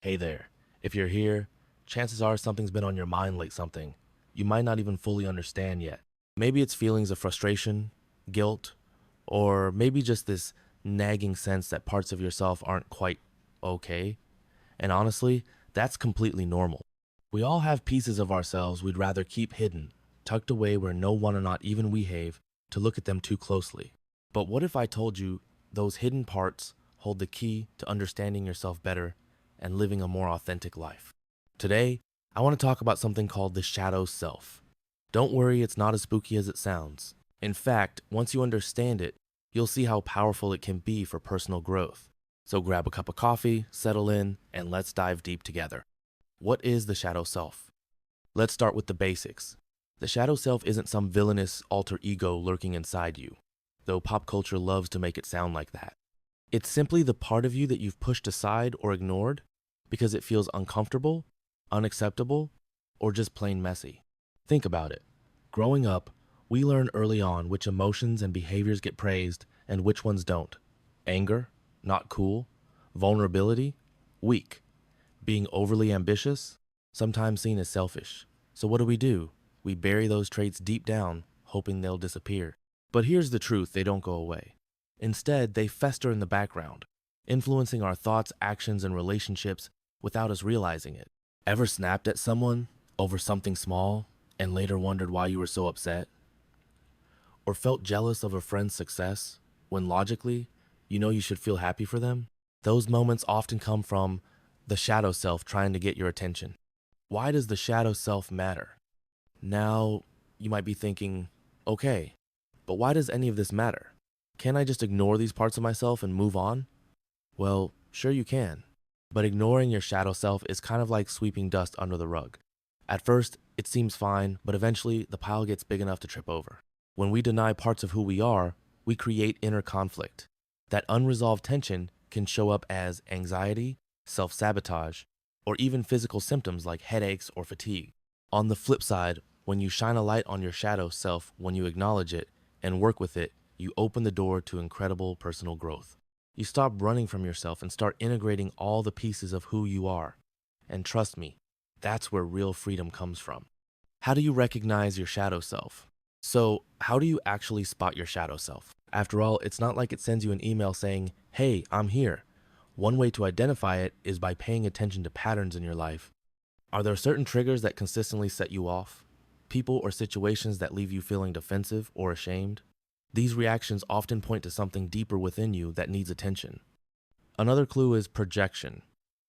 Hey there. If you're here, chances are something's been on your mind like something you might not even fully understand yet. Maybe it's feelings of frustration, guilt, or maybe just this nagging sense that parts of yourself aren't quite okay. And honestly, that's completely normal. We all have pieces of ourselves we'd rather keep hidden, tucked away where no one or not even we have to look at them too closely. But what if I told you those hidden parts hold the key to understanding yourself better and living a more authentic life? Today, I want to talk about something called the shadow self. Don't worry, it's not as spooky as it sounds. In fact, once you understand it, you'll see how powerful it can be for personal growth. So grab a cup of coffee, settle in, and let's dive deep together. What is the shadow self? Let's start with the basics. The shadow self isn't some villainous alter ego lurking inside you, though pop culture loves to make it sound like that. It's simply the part of you that you've pushed aside or ignored because it feels uncomfortable, unacceptable, or just plain messy. Think about it. Growing up, we learn early on which emotions and behaviors get praised and which ones don't. Anger, not cool. Vulnerability, weak. Being overly ambitious, sometimes seen as selfish. So what do? We bury those traits deep down, hoping they'll disappear. But here's the truth, they don't go away. Instead, they fester in the background, influencing our thoughts, actions, and relationships without us realizing it. Ever snapped at someone over something small and later wondered why you were so upset? Or felt jealous of a friend's success when logically, you know you should feel happy for them? Those moments often come from the shadow self trying to get your attention. Why does the shadow self matter? Now, you might be thinking, okay, but why does any of this matter? Can't I just ignore these parts of myself and move on? Well, sure you can. But ignoring your shadow self is kind of like sweeping dust under the rug. At first, it seems fine, but eventually the pile gets big enough to trip over. When we deny parts of who we are, we create inner conflict. That unresolved tension can show up as anxiety, self-sabotage, or even physical symptoms like headaches or fatigue. On the flip side, when you shine a light on your shadow self, when you acknowledge it and work with it, you open the door to incredible personal growth. You stop running from yourself and start integrating all the pieces of who you are. And trust me, that's where real freedom comes from. How do you recognize your shadow self? So, how do you actually spot your shadow self? After all, it's not like it sends you an email saying, "Hey, I'm here." One way to identify it is by paying attention to patterns in your life. Are there certain triggers that consistently set you off? People or situations that leave you feeling defensive or ashamed? These reactions often point to something deeper within you that needs attention. Another clue is projection.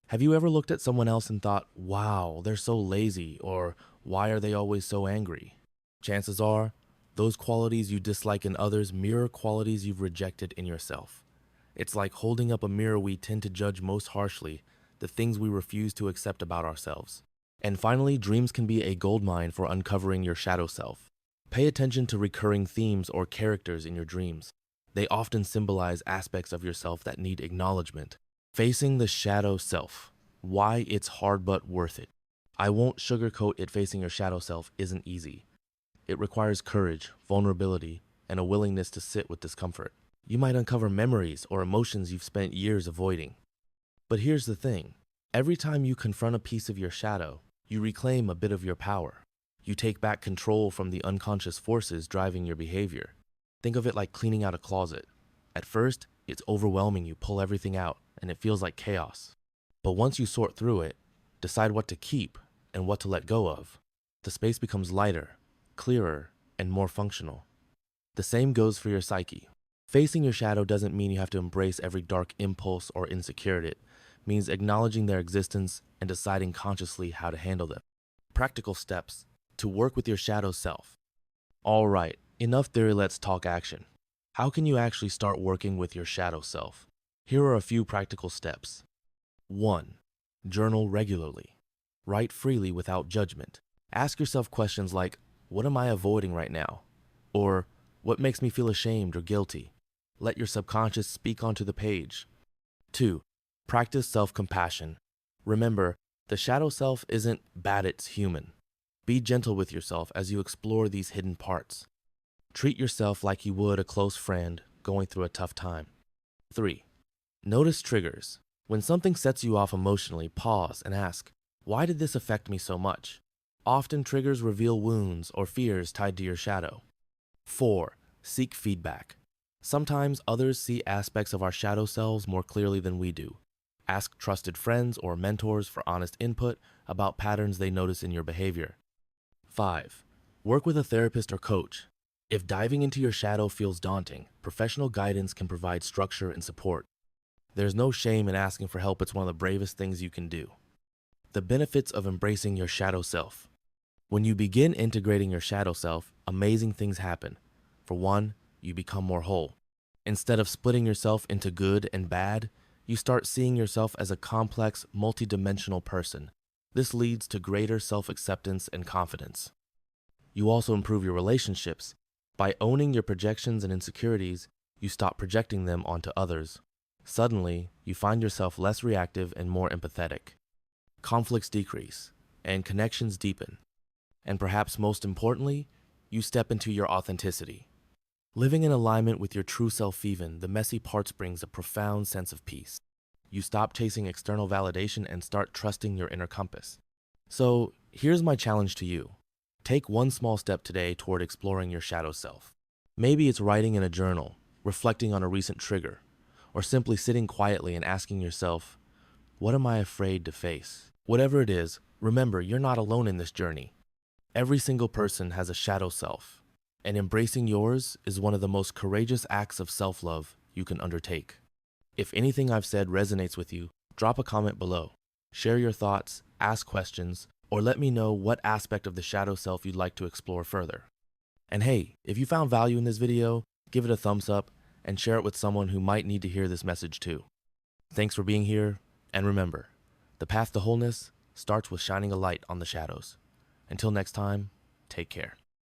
Have you ever looked at someone else and thought, wow, they're so lazy, or why are they always so angry? Chances are, those qualities you dislike in others mirror qualities you've rejected in yourself. It's like holding up a mirror we tend to judge most harshly, the things we refuse to accept about ourselves. And finally, dreams can be a goldmine for uncovering your shadow self. Pay attention to recurring themes or characters in your dreams. They often symbolize aspects of yourself that need acknowledgement. Facing the shadow self. Why it's hard but worth it. I won't sugarcoat it, facing your shadow self isn't easy. It requires courage, vulnerability, and a willingness to sit with discomfort. You might uncover memories or emotions you've spent years avoiding. But here's the thing. Every time you confront a piece of your shadow, you reclaim a bit of your power. You take back control from the unconscious forces driving your behavior. Think of it like cleaning out a closet. At first, it's overwhelming. You pull everything out, and it feels like chaos. But once you sort through it, decide what to keep and what to let go of, the space becomes lighter, clearer, and more functional. The same goes for your psyche. Facing your shadow doesn't mean you have to embrace every dark impulse or insecurity. It means acknowledging their existence and deciding consciously how to handle them. Practical steps to work with your shadow self. All right, enough theory, let's talk action. How can you actually start working with your shadow self? Here are a few practical steps. 1. Journal regularly. Write freely without judgment. Ask yourself questions like, what am I avoiding right now? Or, what makes me feel ashamed or guilty? Let your subconscious speak onto the page. 2. Practice self-compassion. Remember, the shadow self isn't bad, it's human. Be gentle with yourself as you explore these hidden parts. Treat yourself like you would a close friend going through a tough time. 3. Notice triggers. When something sets you off emotionally, pause and ask, why did this affect me so much? Often triggers reveal wounds or fears tied to your shadow. 4. Seek feedback. Sometimes others see aspects of our shadow selves more clearly than we do. Ask trusted friends or mentors for honest input about patterns they notice in your behavior. 5. Work with a therapist or coach. If diving into your shadow feels daunting, professional guidance can provide structure and support. There's no shame in asking for help. It's one of the bravest things you can do. The benefits of embracing your shadow self. When you begin integrating your shadow self, amazing things happen. For one, you become more whole. Instead of splitting yourself into good and bad, you start seeing yourself as a complex, multidimensional person. This leads to greater self-acceptance and confidence. You also improve your relationships. By owning your projections and insecurities, you stop projecting them onto others. Suddenly, you find yourself less reactive and more empathetic. Conflicts decrease, and connections deepen. And perhaps most importantly, you step into your authenticity. Living in alignment with your true self, even the messy parts, brings a profound sense of peace. You stop chasing external validation and start trusting your inner compass. So, here's my challenge to you. Take one small step today toward exploring your shadow self. Maybe it's writing in a journal, reflecting on a recent trigger, or simply sitting quietly and asking yourself, what am I afraid to face? Whatever it is, remember you're not alone in this journey. Every single person has a shadow self, and embracing yours is one of the most courageous acts of self-love you can undertake. If anything I've said resonates with you, drop a comment below. Share your thoughts, ask questions, or let me know what aspect of the shadow self you'd like to explore further. And hey, if you found value in this video, give it a thumbs up and share it with someone who might need to hear this message too. Thanks for being here, and remember, the path to wholeness starts with shining a light on the shadows. Until next time, take care.